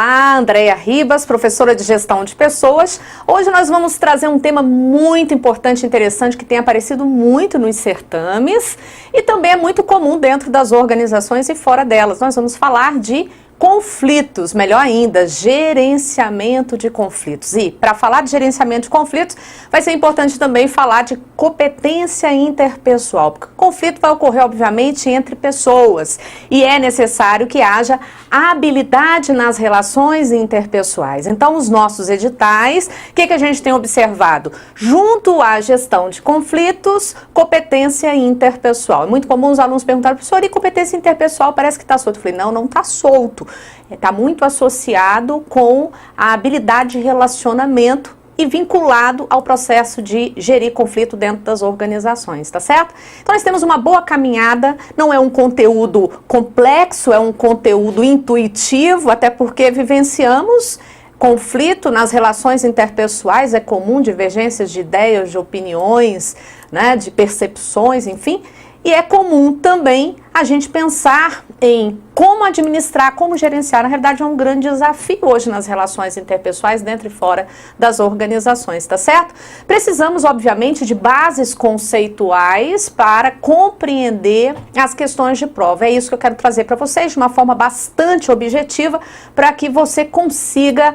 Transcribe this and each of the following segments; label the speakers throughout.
Speaker 1: Olá, Andréia Ribas, professora de Gestão de Pessoas. Hoje nós vamos trazer um tema muito importante e interessante que tem aparecido muito nos certames e também é muito comum dentro das organizações e fora delas. Nós vamos falar de conflitos, melhor ainda, gerenciamento de conflitos. E para falar de gerenciamento de conflitos, vai ser importante também falar de competência interpessoal, porque o conflito vai ocorrer, obviamente, entre pessoas e é necessário que haja habilidade nas relações interpessoais. Então, os nossos editais, o que a gente tem observado? Junto à gestão de conflitos, competência interpessoal. É muito comum os alunos perguntarem, professor, e competência interpessoal parece que está solto? Eu falei, não está solto. Está muito associado com a habilidade de relacionamento e vinculado ao processo de gerir conflito dentro das organizações, tá certo? Então nós temos uma boa caminhada, não é um conteúdo complexo, é um conteúdo intuitivo, até porque vivenciamos conflito nas relações interpessoais, é comum divergências de ideias, de opiniões, né, de percepções, enfim. E é comum também a gente pensar em como administrar, como gerenciar. Na realidade, é um grande desafio hoje nas relações interpessoais, dentro e fora das organizações, tá certo? Precisamos, obviamente, de bases conceituais para compreender as questões de prova. É isso que eu quero trazer para vocês de uma forma bastante objetiva, para que você consiga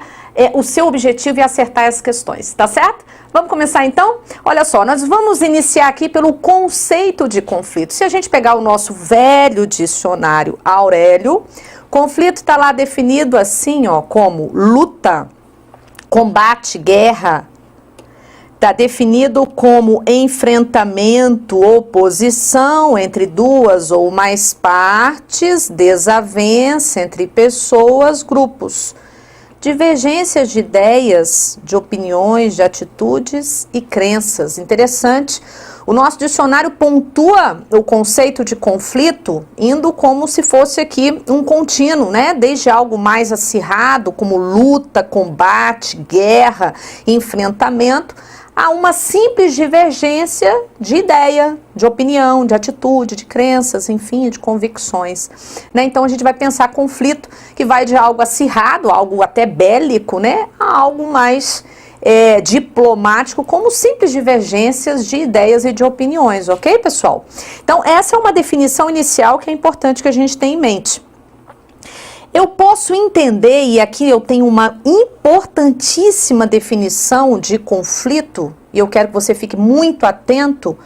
Speaker 1: o seu objetivo e acertar as questões, tá certo? Vamos começar então? Olha só, nós vamos iniciar aqui pelo conceito de conflito. Se a gente pegar o nosso velho dicionário Aurélio, conflito está lá definido assim, ó, como luta, combate, guerra. Está definido como enfrentamento, oposição entre duas ou mais partes, desavença entre pessoas, grupos. Divergências de ideias, de opiniões, de atitudes e crenças. Interessante. O nosso dicionário pontua o conceito de conflito indo como se fosse aqui um contínuo, né? Desde algo mais acirrado, como luta, combate, guerra, enfrentamento, a uma simples divergência de ideia, de opinião, de atitude, de crenças, enfim, de convicções, né? Então a gente vai pensar conflito que vai de algo acirrado, algo até bélico, né, a algo mais diplomático, como simples divergências de ideias e de opiniões, ok, pessoal? Então essa é uma definição inicial que é importante que a gente tenha em mente. Eu posso entender, e aqui eu tenho uma importantíssima definição de conflito, e eu quero que você fique muito atento,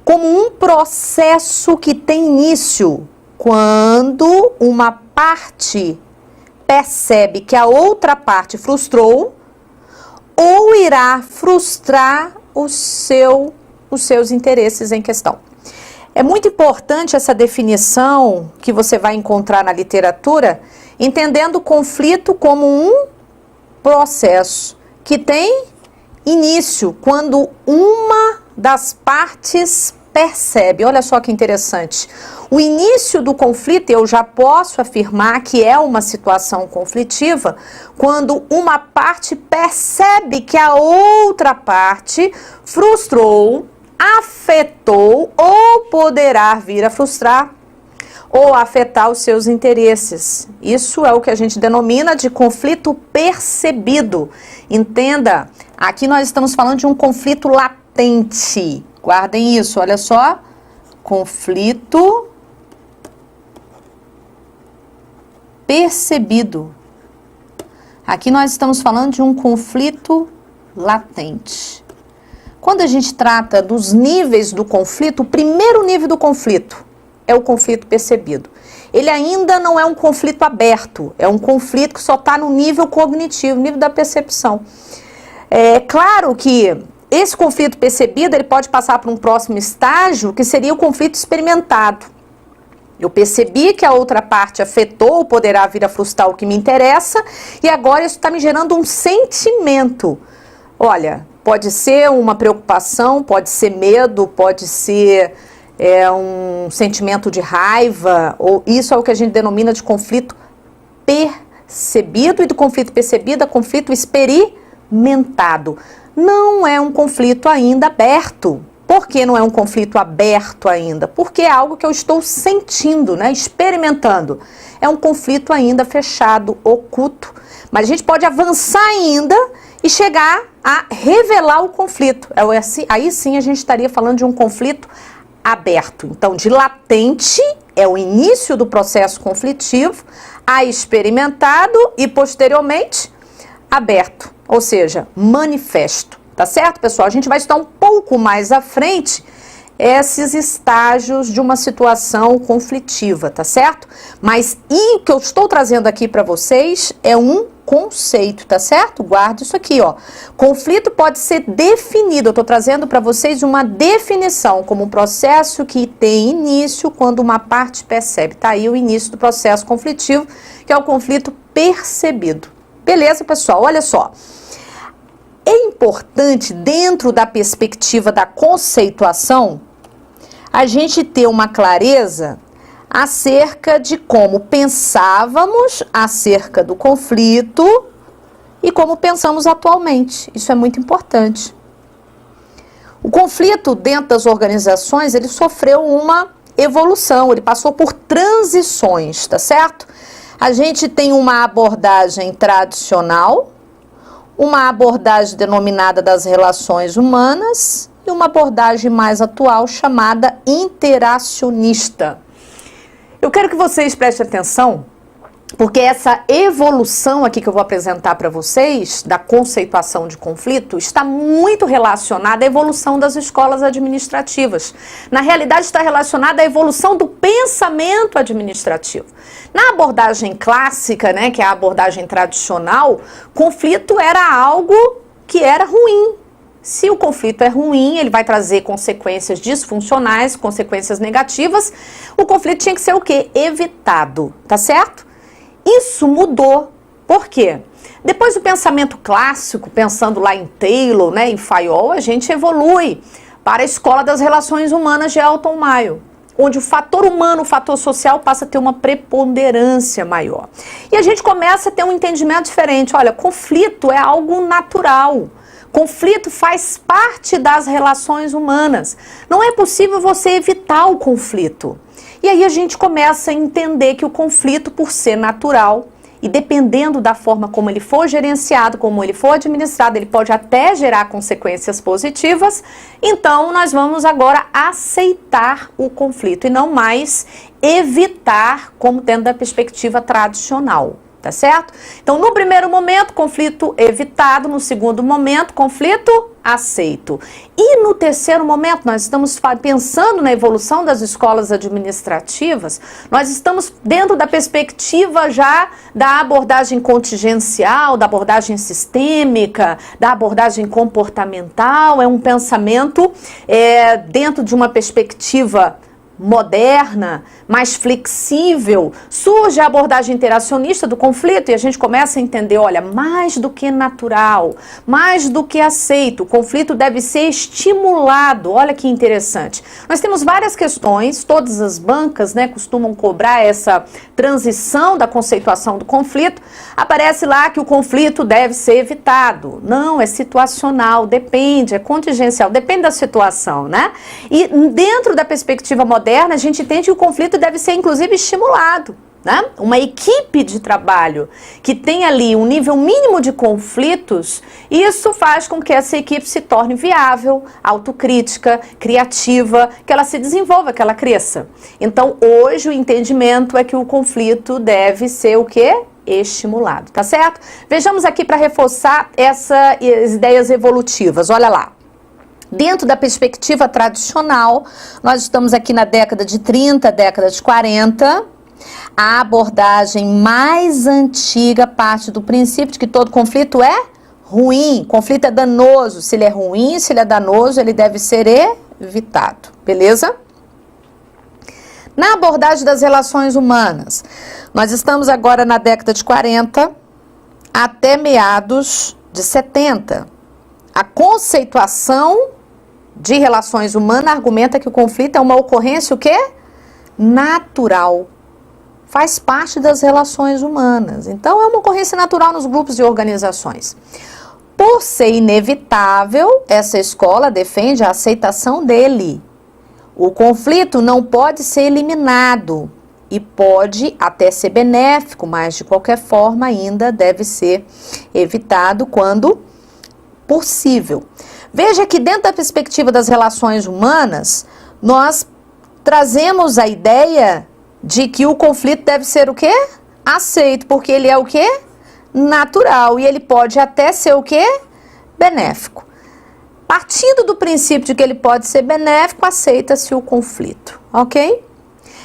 Speaker 1: como um processo que tem início quando uma parte percebe que a outra parte frustrou ou irá frustrar os seus interesses em questão. É muito importante essa definição que você vai encontrar na literatura, entendendo o conflito como um processo que tem início quando uma das partes percebe. Olha só que interessante. O início do conflito, eu já posso afirmar que é uma situação conflitiva quando uma parte percebe que a outra parte frustrou, afetou ou poderá vir a frustrar ou afetar os seus interesses. Isso é o que a gente denomina de conflito percebido. Entenda, aqui nós estamos falando de um conflito latente. Guardem isso, olha só. Conflito percebido. Aqui nós estamos falando de um conflito latente. Quando a gente trata dos níveis do conflito, o primeiro nível do conflito é o conflito percebido. Ele ainda não é um conflito aberto, é um conflito que só está no nível cognitivo, nível da percepção. É claro que esse conflito percebido, ele pode passar para um próximo estágio, que seria o conflito experimentado. Eu percebi que a outra parte afetou ou poderá vir a frustrar o que me interessa, e agora isso está me gerando um sentimento. Olha, pode ser uma preocupação, pode ser medo, pode ser um sentimento de raiva, ou isso é o que a gente denomina de conflito percebido, e do conflito percebido a conflito experimentado. Não é um conflito ainda aberto. Por que não é um conflito aberto ainda? Porque é algo que eu estou sentindo, né? Experimentando. É um conflito ainda fechado, oculto. Mas a gente pode avançar ainda e chegar a revelar o conflito. Aí sim a gente estaria falando de um conflito aberto. Então, de latente é o início do processo conflitivo, a experimentado e posteriormente aberto, ou seja, manifesto. Tá certo, pessoal? A gente vai estudar um pouco mais à frente esses estágios de uma situação conflitiva, tá certo? Mas o que eu estou trazendo aqui para vocês é um conceito, tá certo? Guarda isso aqui, ó. Conflito pode ser definido, eu estou trazendo para vocês uma definição como um processo que tem início quando uma parte percebe. Tá aí o início do processo conflitivo, que é o conflito percebido. Beleza, pessoal? Olha só. É importante, dentro da perspectiva da conceituação, a gente ter uma clareza acerca de como pensávamos acerca do conflito e como pensamos atualmente. Isso é muito importante. O conflito dentro das organizações, ele sofreu uma evolução, ele passou por transições, tá certo? A gente tem uma abordagem tradicional, uma abordagem denominada das relações humanas e uma abordagem mais atual chamada interacionista. Eu quero que vocês prestem atenção, porque essa evolução aqui que eu vou apresentar para vocês, da conceituação de conflito, está muito relacionada à evolução das escolas administrativas. Na realidade, está relacionada à evolução do pensamento administrativo. Na abordagem clássica, né, que é a abordagem tradicional, conflito era algo que era ruim. Se o conflito é ruim, ele vai trazer consequências disfuncionais, consequências negativas. O conflito tinha que ser o quê? Evitado, tá certo? Isso mudou. Por quê? Depois do pensamento clássico, pensando lá em Taylor, né, em Fayol, a gente evolui para a escola das relações humanas de Elton Mayo, onde o fator humano, o fator social passa a ter uma preponderância maior. E a gente começa a ter um entendimento diferente. Olha, conflito é algo natural. Conflito faz parte das relações humanas. Não é possível você evitar o conflito. E aí a gente começa a entender que o conflito, por ser natural, e dependendo da forma como ele for gerenciado, como ele for administrado, ele pode até gerar consequências positivas. Então, nós vamos agora aceitar o conflito e não mais evitar, como dentro da perspectiva tradicional. Tá certo? Então, no primeiro momento, conflito evitado. No segundo momento, conflito aceito. E no terceiro momento, nós estamos pensando na evolução das escolas administrativas, nós estamos dentro da perspectiva já da abordagem contingencial, da abordagem sistêmica, da abordagem comportamental. É um pensamento dentro de uma perspectiva moderna, mais flexível. Surge a abordagem interacionista do conflito e a gente começa a entender, olha, mais do que natural, mais do que aceito, o conflito deve ser estimulado. Olha que interessante. Nós temos várias questões, todas as bancas, né, costumam cobrar essa transição da conceituação do conflito. Aparece lá que o conflito deve ser evitado. Não, é situacional, depende, é contingencial, depende da situação, né? E dentro da perspectiva moderna, a gente entende que o conflito deve ser, inclusive, estimulado, né? Uma equipe de trabalho que tem ali um nível mínimo de conflitos, isso faz com que essa equipe se torne viável, autocrítica, criativa, que ela se desenvolva, que ela cresça. Então, hoje, o entendimento é que o conflito deve ser o quê? Estimulado, tá certo? Vejamos aqui para reforçar essas ideias evolutivas, olha lá. Dentro da perspectiva tradicional, nós estamos aqui na década de 30, década de 40. A abordagem mais antiga parte do princípio de que todo conflito é ruim, conflito é danoso. Se ele é ruim, se ele é danoso, ele deve ser evitado, beleza? Na abordagem das relações humanas, nós estamos agora na década de 40 até meados de 70. A conceituação de relações humanas argumenta que o conflito é uma ocorrência o quê? Natural. Faz parte das relações humanas. Então, é uma ocorrência natural nos grupos e organizações.
Speaker 2: Por ser inevitável, essa escola defende a aceitação dele. O conflito não pode ser eliminado e pode até ser benéfico, mas de qualquer forma ainda deve ser evitado quando possível. Veja que dentro da perspectiva das relações humanas, nós trazemos a ideia de que o conflito deve ser o quê? Aceito, porque ele é o quê? Natural, e ele pode até ser o quê? Benéfico. Partindo do princípio de que ele pode ser benéfico, aceita-se o conflito, ok?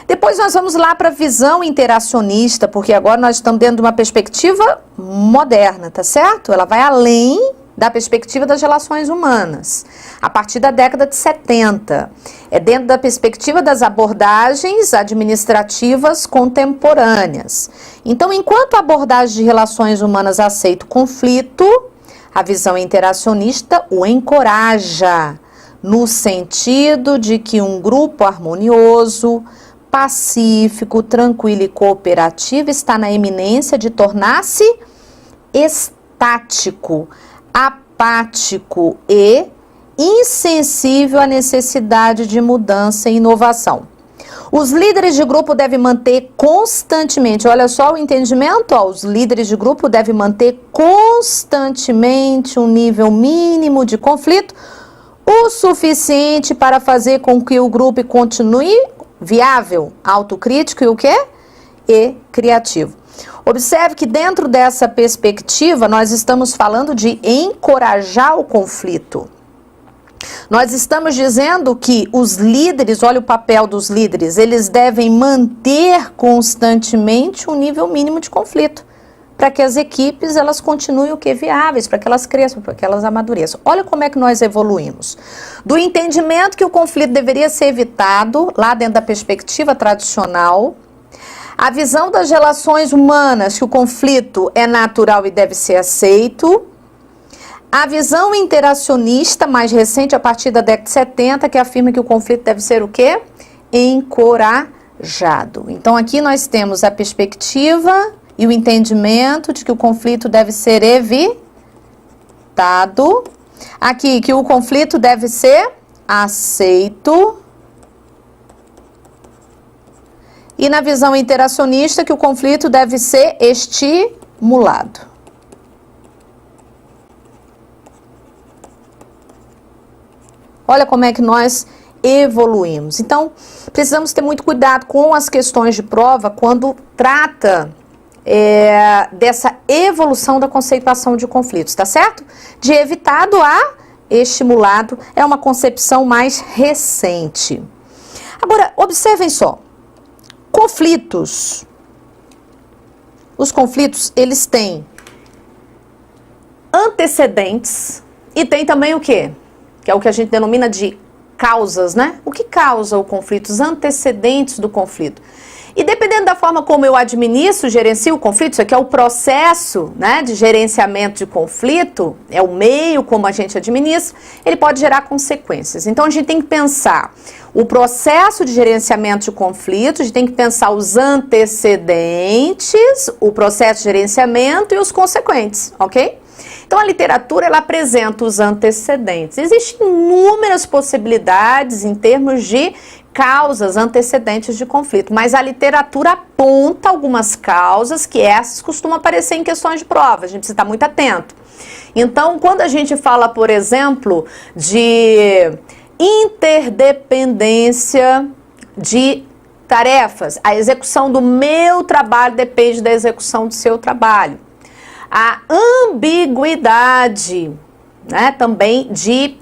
Speaker 2: Depois nós vamos lá para a visão interacionista, porque agora nós estamos dentro de uma perspectiva moderna, tá certo? Ela vai além da perspectiva das relações humanas, a partir da década de 70. É dentro da perspectiva das abordagens administrativas contemporâneas. Então, enquanto a abordagem de relações humanas aceita o conflito, a visão interacionista o encoraja, no sentido de que um grupo harmonioso, pacífico, tranquilo e cooperativo está na eminência de tornar-se estático, apático e insensível à necessidade de mudança e inovação. Os líderes de grupo devem manter constantemente, olha só o entendimento, os líderes de grupo devem manter constantemente um nível mínimo de conflito, o suficiente para fazer com que o grupo continue viável, autocrítico e o quê? E criativo. Observe que dentro dessa perspectiva nós estamos falando de encorajar o conflito. Nós estamos dizendo que os líderes, olha o papel dos líderes, eles devem manter constantemente um nível mínimo de conflito, para que as equipes elas continuem o que? Viáveis, para que elas cresçam, para que elas amadureçam. Olha como é que nós evoluímos. Do entendimento que o conflito deveria ser evitado, lá dentro da perspectiva tradicional, a visão das relações humanas, que o conflito é natural e deve ser aceito, a visão interacionista, mais recente, a partir da década de 70, que afirma que o conflito deve ser o quê? Encorajado. Então, aqui nós temos a perspectiva e o entendimento de que o conflito deve ser evitado. Aqui, que o conflito deve ser aceito. E na visão interacionista, que o conflito deve ser estimulado. Olha como é que nós evoluímos. Então, precisamos ter muito cuidado com as questões de prova quando trata dessa evolução da conceituação de conflitos, tá certo? De evitado a estimulado é uma concepção mais recente. Agora, observem só. Conflitos. Os conflitos, eles têm antecedentes e tem também o quê? Que é o que a gente denomina de causas, né? O que causa o conflito? Os antecedentes do conflito. E dependendo da forma como eu administro, gerencio o conflito, isso aqui é o processo, né, de gerenciamento de conflito, é o meio como a gente administra, ele pode gerar consequências. Então a gente tem que pensar o processo de gerenciamento de conflito, a gente tem que pensar os antecedentes, o processo de gerenciamento e os consequentes, ok? Então, a literatura, ela apresenta os antecedentes. Existem inúmeras possibilidades em termos de causas antecedentes de conflito, mas a literatura aponta algumas causas que essas costumam aparecer em questões de prova, a gente precisa estar muito atento. Então, quando a gente fala, por exemplo, de interdependência de tarefas, a execução do meu trabalho depende da execução do seu trabalho. A ambiguidade, né, também de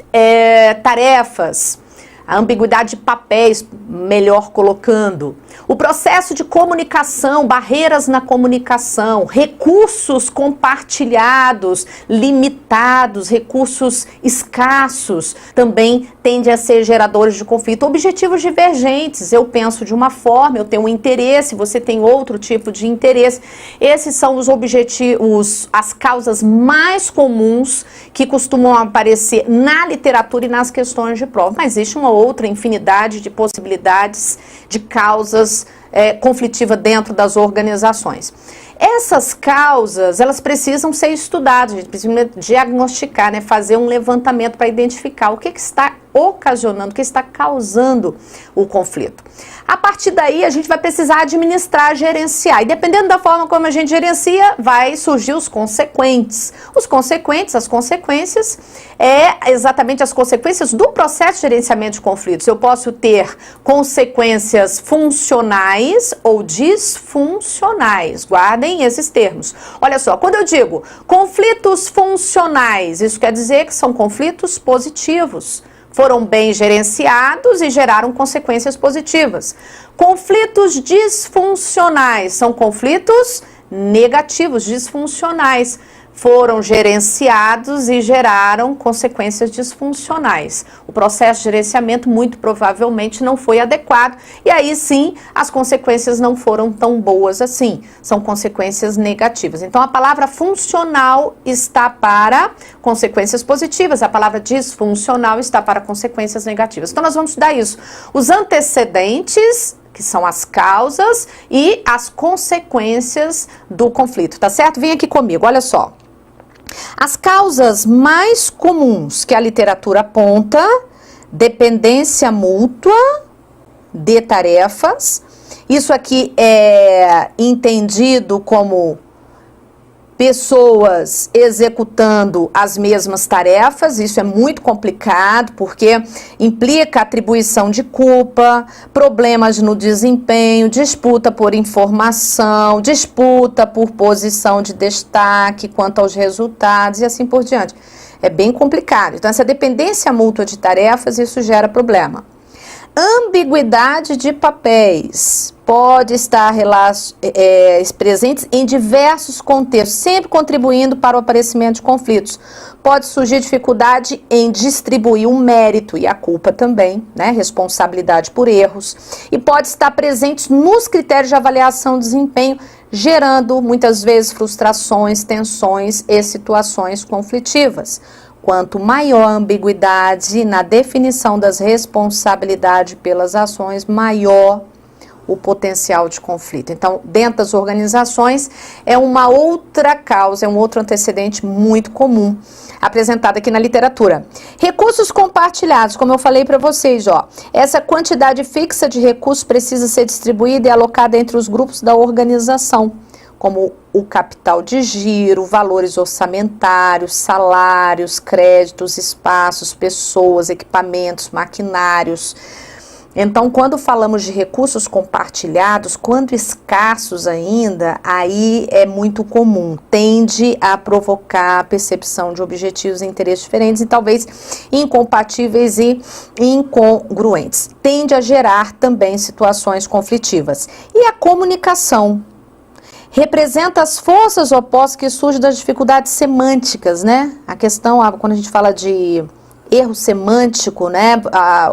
Speaker 2: tarefas, a ambiguidade de papéis, melhor colocando. O processo de comunicação, barreiras na comunicação, recursos compartilhados, limitados, recursos escassos, também tendem a ser geradores de conflito. Objetivos divergentes, eu penso de uma forma, eu tenho um interesse, você tem outro tipo de interesse. Esses são os objetivos, as causas mais comuns que costumam aparecer na literatura e nas questões de prova. Mas existe uma outra infinidade de possibilidades de causas conflitivas dentro das organizações.
Speaker 1: Essas causas, elas precisam ser estudadas, a gente precisa diagnosticar, né, fazer um levantamento para identificar o que está ocasionando, o que está causando o conflito. A partir daí, a gente vai precisar administrar, gerenciar. E dependendo da forma como a gente gerencia, vai surgir os consequentes. Os consequentes, as consequências, exatamente as consequências do processo de gerenciamento de conflitos. Eu posso ter consequências funcionais ou disfuncionais. Guardem esses termos. Olha só, quando eu digo conflitos funcionais, isso quer dizer que são conflitos positivos. Foram bem gerenciados e geraram consequências positivas. Conflitos disfuncionais são conflitos negativos, disfuncionais. Foram gerenciados e geraram consequências disfuncionais. O processo de gerenciamento muito provavelmente não foi adequado e aí sim as consequências não foram tão boas assim. São consequências negativas. Então a palavra funcional está para consequências positivas, a palavra disfuncional está para consequências negativas. Então nós vamos estudar isso. Os antecedentes, que são as causas e as consequências do conflito, tá certo? Vem aqui comigo, olha só. As causas mais comuns que a literatura aponta: dependência mútua de tarefas. Isso aqui é entendido como pessoas executando as mesmas tarefas. Isso é muito complicado porque implica atribuição de culpa, problemas no desempenho, disputa por informação, disputa por posição de destaque quanto aos resultados e assim por diante. É bem complicado. Então, essa dependência mútua de tarefas, isso gera problema. Ambiguidade de papéis pode estar presente em diversos contextos, sempre contribuindo para o aparecimento de conflitos. Pode surgir dificuldade em distribuir o mérito e a culpa também, né? Responsabilidade por erros. E pode estar presente nos critérios de avaliação de desempenho, gerando muitas vezes frustrações, tensões e situações conflitivas. Quanto maior a ambiguidade na definição das responsabilidades pelas ações, maior o potencial de conflito. Então, dentro das organizações, é uma outra causa, é um outro antecedente muito comum, apresentado aqui na literatura. Recursos compartilhados, como eu falei para vocês, ó, essa quantidade fixa de recursos precisa ser distribuída e alocada entre os grupos da organização, como o capital de giro, valores orçamentários, salários, créditos, espaços, pessoas, equipamentos, maquinários. Então, quando falamos de recursos compartilhados, quando escassos ainda, aí é muito comum, tende a provocar a percepção de objetivos e interesses diferentes e talvez incompatíveis e incongruentes. Tende a gerar também situações conflitivas. E a comunicação representa as forças opostas que surgem das dificuldades semânticas, né? A questão, quando a gente fala de erro semântico, né?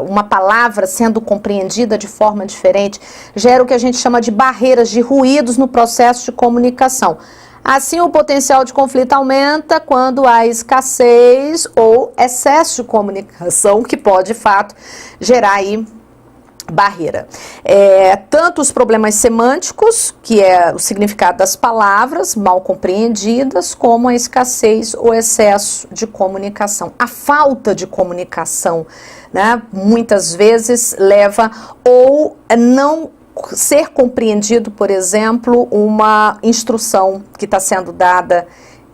Speaker 1: Uma palavra sendo compreendida de forma diferente, gera o que a gente chama de barreiras, de ruídos no processo de comunicação. Assim, o potencial de conflito aumenta quando há escassez ou excesso de comunicação, que pode, de fato, gerar aí barreira. Tanto os problemas semânticos, que é o significado das palavras mal compreendidas, como a escassez ou excesso de comunicação. A falta de comunicação, né, muitas vezes leva ou não ser compreendido, por exemplo, uma instrução que está sendo dada.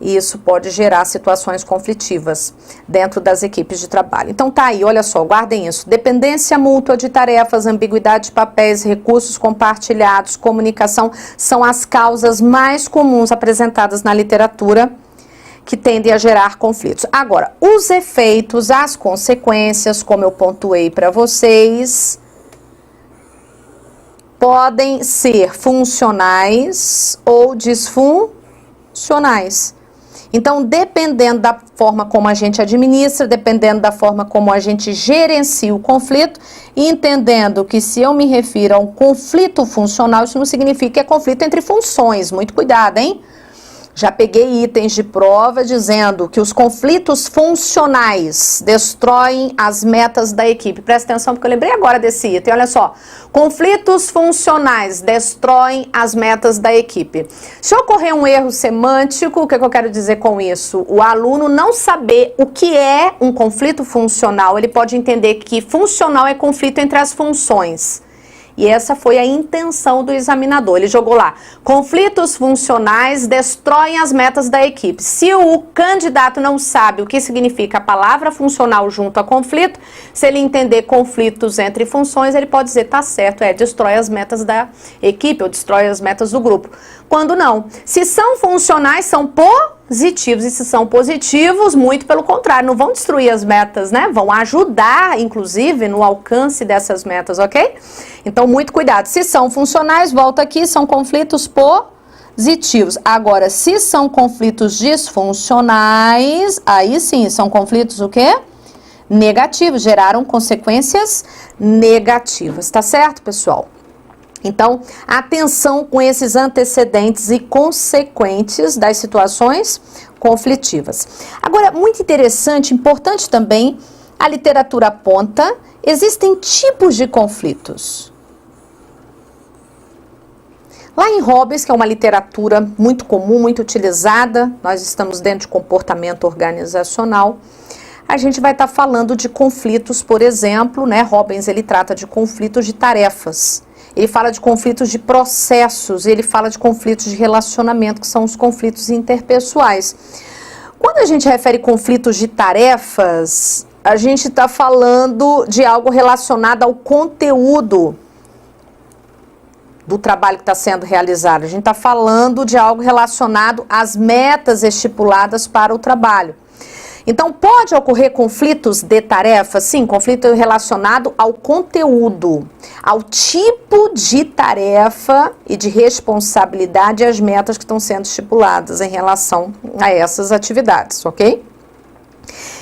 Speaker 1: E isso pode gerar situações conflitivas dentro das equipes de trabalho. Então tá aí, olha só, guardem isso. Dependência mútua de tarefas, ambiguidade de papéis, recursos compartilhados, comunicação, são as causas mais comuns apresentadas na literatura que tendem a gerar conflitos. Agora, os efeitos, as consequências, como eu pontuei para vocês, podem ser funcionais ou disfuncionais. Então, dependendo da forma como a gente administra, dependendo da forma como a gente gerencia o conflito, entendendo que se eu me refiro a um conflito funcional, isso não significa que é conflito entre funções. Muito cuidado, hein?
Speaker 2: Já peguei itens de prova dizendo que os conflitos funcionais destroem as metas da equipe. Presta atenção porque eu lembrei agora desse item, olha só. Conflitos funcionais destroem as metas da equipe. Se ocorrer um erro semântico, o que eu quero dizer com isso? O aluno não saber o que é um conflito funcional, ele pode entender que funcional é conflito entre as funções. E essa foi a intenção do examinador. Ele jogou lá, conflitos funcionais destroem as metas da equipe. Se o candidato não sabe o que significa a palavra funcional junto a conflito, se ele entender conflitos entre funções, ele pode dizer, tá certo, destrói as metas da equipe ou destrói as metas do grupo. Quando não. Se são funcionais, são positivos. E se são positivos, muito pelo contrário, não vão destruir as metas, né? Vão ajudar, inclusive, no alcance dessas metas, ok? Então, muito cuidado. Se são funcionais, volta aqui, são conflitos positivos. Agora, se são conflitos disfuncionais, aí sim, são conflitos o quê? Negativos, geraram consequências negativas, tá certo, pessoal? Então, atenção com esses antecedentes e consequentes das situações conflitivas. Agora, muito interessante, importante também, a literatura aponta, existem tipos de conflitos. Lá em Robbins, que é uma literatura muito comum, muito utilizada, nós estamos dentro de comportamento organizacional, a gente vai estar falando de conflitos, por exemplo, né? Robbins, ele trata de conflitos de tarefas. Ele fala de conflitos de processos, ele fala de conflitos de relacionamento, que são os conflitos interpessoais. Quando a gente refere conflitos de tarefas, a gente está falando de algo relacionado ao conteúdo do trabalho que está sendo realizado. A gente está falando de algo relacionado às metas estipuladas para o trabalho. Então, pode ocorrer conflitos de tarefa? Sim, conflito relacionado ao conteúdo, ao tipo de tarefa e de responsabilidade e às metas que estão sendo estipuladas em relação a essas atividades, ok?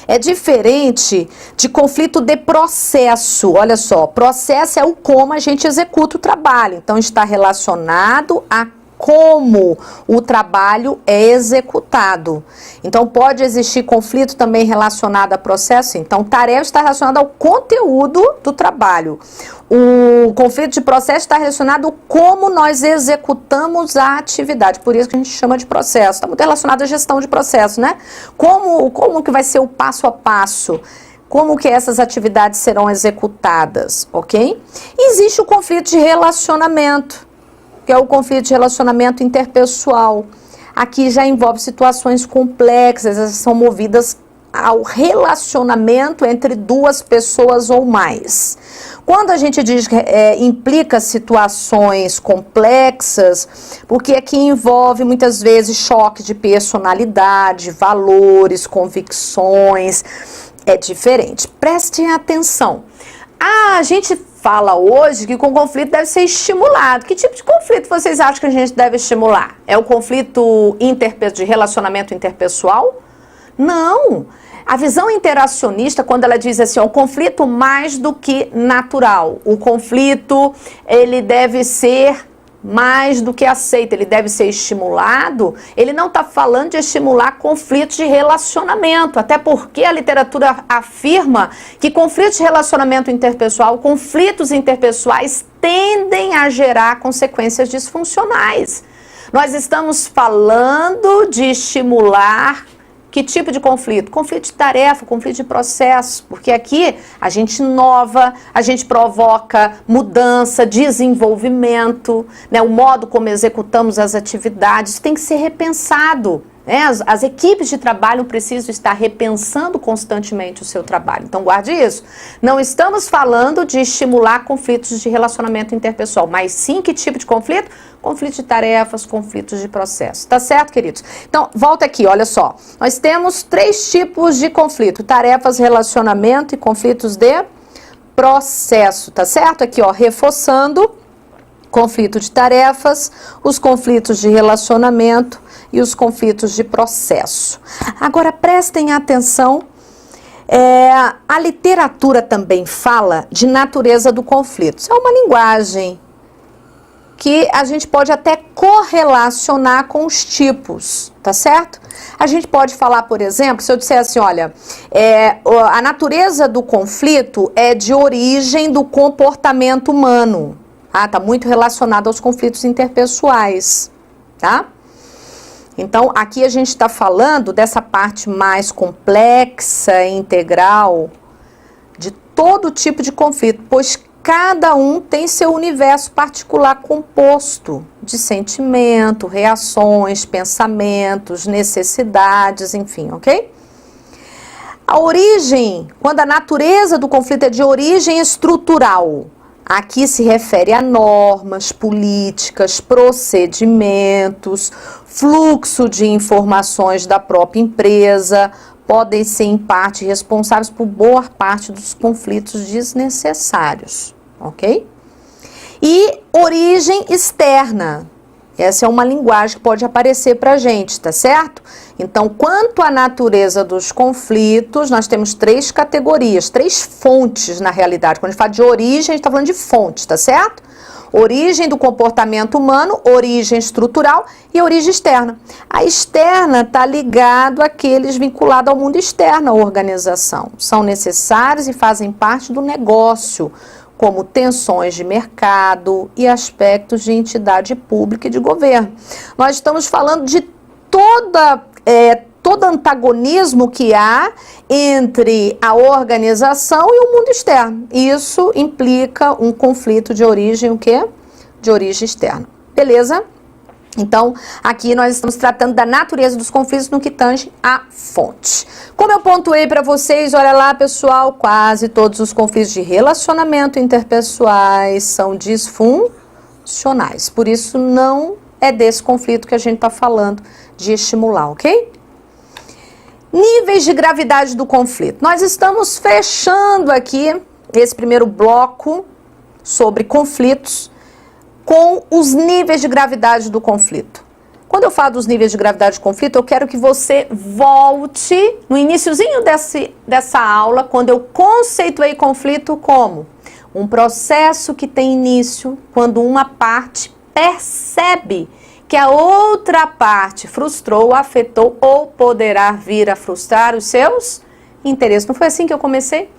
Speaker 2: É diferente de conflito de processo. Olha só, processo é o como a gente executa o trabalho. Então, está relacionado a como o trabalho é executado. Então, pode existir conflito também relacionado a processo. Então, tarefa está relacionada ao conteúdo do trabalho. O conflito de processo está relacionado a como nós executamos a atividade. Por isso que a gente chama de processo. Está muito relacionado à gestão de processo, né? Como que vai ser o passo a passo? Como que essas atividades serão executadas, ok? Existe o conflito de relacionamento, que é o conflito de relacionamento interpessoal. Aqui já envolve situações complexas, elas são movidas ao relacionamento entre duas pessoas ou mais. Quando a gente diz que implica situações complexas, porque aqui envolve muitas vezes choque de personalidade, valores, convicções, é diferente. Prestem atenção. A gente fala hoje que com conflito deve ser estimulado. Que tipo de conflito vocês acham que a gente deve estimular? É o conflito de relacionamento interpessoal? Não. A visão interacionista, quando ela diz assim, o conflito mais do que natural. O conflito, ele deve ser mais do que aceito, ele deve ser estimulado. Ele não está falando de estimular conflitos de relacionamento, até porque a literatura afirma que conflitos de relacionamento interpessoal, conflitos interpessoais tendem a gerar consequências disfuncionais. Nós estamos falando de estimular que tipo de conflito? Conflito de tarefa, conflito de processo, porque aqui a gente inova, a gente provoca mudança, desenvolvimento, né? O modo como executamos as atividades tem que ser repensado. As equipes de trabalho precisam estar repensando constantemente o seu trabalho. Então, guarde isso. Não estamos falando de estimular conflitos de relacionamento interpessoal, mas sim que tipo de conflito? Conflito de tarefas, conflitos de processo. Tá certo, queridos? Então, volta aqui, olha só. Nós temos 3 tipos de conflito: tarefas, relacionamento e conflitos de processo. Tá certo? Aqui, ó, reforçando. Conflito de tarefas, os conflitos de relacionamento e os conflitos de processo. Agora, prestem atenção, a literatura também fala de natureza do conflito. Isso é uma linguagem que a gente pode até correlacionar com os tipos, tá certo? A gente pode falar, por exemplo, se eu disser assim, olha, a natureza do conflito é de origem do comportamento humano. Tá muito relacionado aos conflitos interpessoais, tá? Então, aqui a gente está falando dessa parte mais complexa e integral de todo tipo de conflito, pois cada um tem seu universo particular composto de sentimento, reações, pensamentos, necessidades, enfim, ok? A origem, quando a natureza do conflito é de origem estrutural, aqui se refere a normas, políticas, procedimentos, fluxo de informações da própria empresa, podem ser em parte responsáveis por boa parte dos conflitos desnecessários, ok? E origem externa, essa é uma linguagem que pode aparecer para a gente, tá certo? Então, quanto à natureza dos conflitos, nós temos 3 categorias, 3 fontes na realidade. Quando a gente fala de origem, a gente está falando de fontes, tá certo? Origem do comportamento humano, origem estrutural e origem externa. A externa está ligado àqueles vinculados ao mundo externo, à organização. São necessários e fazem parte do negócio, como tensões de mercado e aspectos de entidade pública e de governo. Nós estamos falando de todo antagonismo que há entre a organização e o mundo externo. Isso implica um conflito de origem, o quê? De origem externa. Beleza? Então, aqui nós estamos tratando da natureza dos conflitos no que tange à fonte. Como eu pontuei para vocês, olha lá, pessoal, quase todos os conflitos de relacionamento interpessoais são disfuncionais. Por isso, não é desse conflito que a gente está falando de estimular, ok? Níveis de gravidade do conflito. Nós estamos fechando aqui esse primeiro bloco sobre conflitos com os níveis de gravidade do conflito. Quando eu falo dos níveis de gravidade do conflito, eu quero que você volte no iniciozinho dessa aula, quando eu conceituei conflito como um processo que tem início quando uma parte percebe que a outra parte frustrou, afetou ou poderá vir a frustrar os seus interesses. Não foi assim que eu comecei?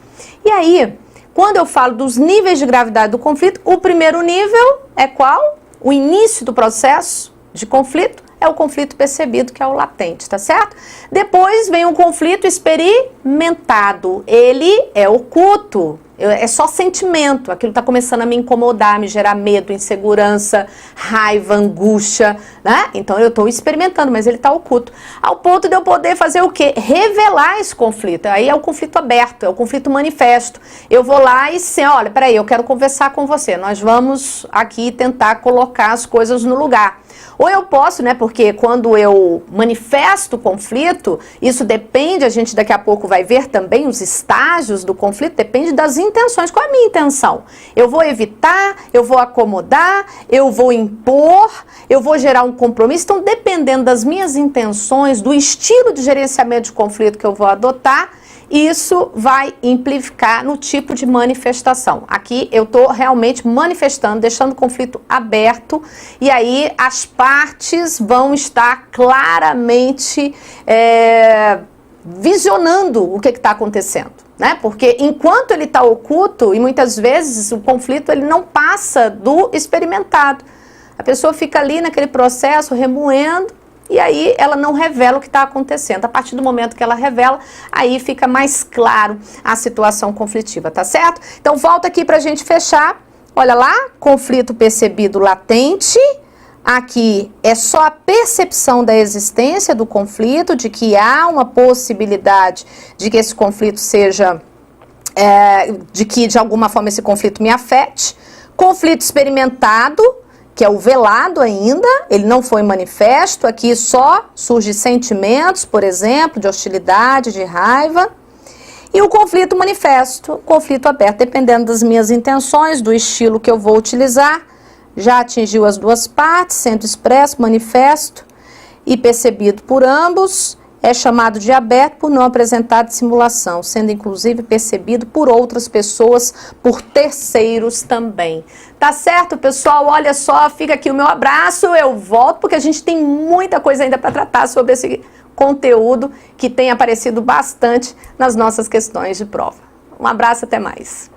Speaker 2: E aí, quando eu falo dos níveis de gravidade do conflito, o primeiro nível é qual? O início do processo de conflito é o conflito percebido, que é o latente, tá certo? Depois vem o conflito experimentado. Ele é oculto, é só sentimento. Aquilo está começando a me incomodar, me gerar medo, insegurança, raiva, angústia, né? Então eu estou experimentando, mas ele está oculto. Ao ponto de eu poder fazer o quê? Revelar esse conflito. Aí é o conflito aberto, é o conflito manifesto. Eu vou lá e assim, olha, peraí, eu quero conversar com você. Nós vamos aqui tentar colocar as coisas no lugar. Ou eu posso, né, porque quando eu manifesto o conflito, isso depende, a gente daqui a pouco vai ver também os estágios do conflito, depende das intenções. Qual é a minha intenção? Eu vou evitar, eu vou acomodar, eu vou impor, eu vou gerar um compromisso. Então, dependendo das minhas intenções, do estilo de gerenciamento de conflito que eu vou adotar, isso vai implicar no tipo de manifestação. Aqui eu estou realmente manifestando, deixando o conflito aberto, e aí as partes vão estar claramente visionando o que está acontecendo, né? Porque enquanto ele está oculto, e muitas vezes o conflito ele não passa do experimentado. A pessoa fica ali naquele processo remoendo, e aí ela não revela o que está acontecendo. A partir do momento que ela revela, aí fica mais claro a situação conflitiva, tá certo? Então volta aqui para a gente fechar. Olha lá, conflito percebido latente. Aqui é só a percepção da existência do conflito, de que há uma possibilidade de que esse conflito seja, de que de alguma forma esse conflito me afete. Conflito experimentado, que é o velado ainda, ele não foi manifesto, aqui só surge sentimentos, por exemplo, de hostilidade, de raiva. E o conflito manifesto, conflito aberto, dependendo das minhas intenções, do estilo que eu vou utilizar, já atingiu as duas partes, sendo expresso, manifesto e percebido por ambos, é chamado de aberto por não apresentar dissimulação, sendo inclusive percebido por outras pessoas, por terceiros também. Tá certo, pessoal? Olha só, fica aqui o meu abraço, eu volto porque a gente tem muita coisa ainda para tratar sobre esse conteúdo que tem aparecido bastante nas nossas questões de prova. Um abraço, até mais.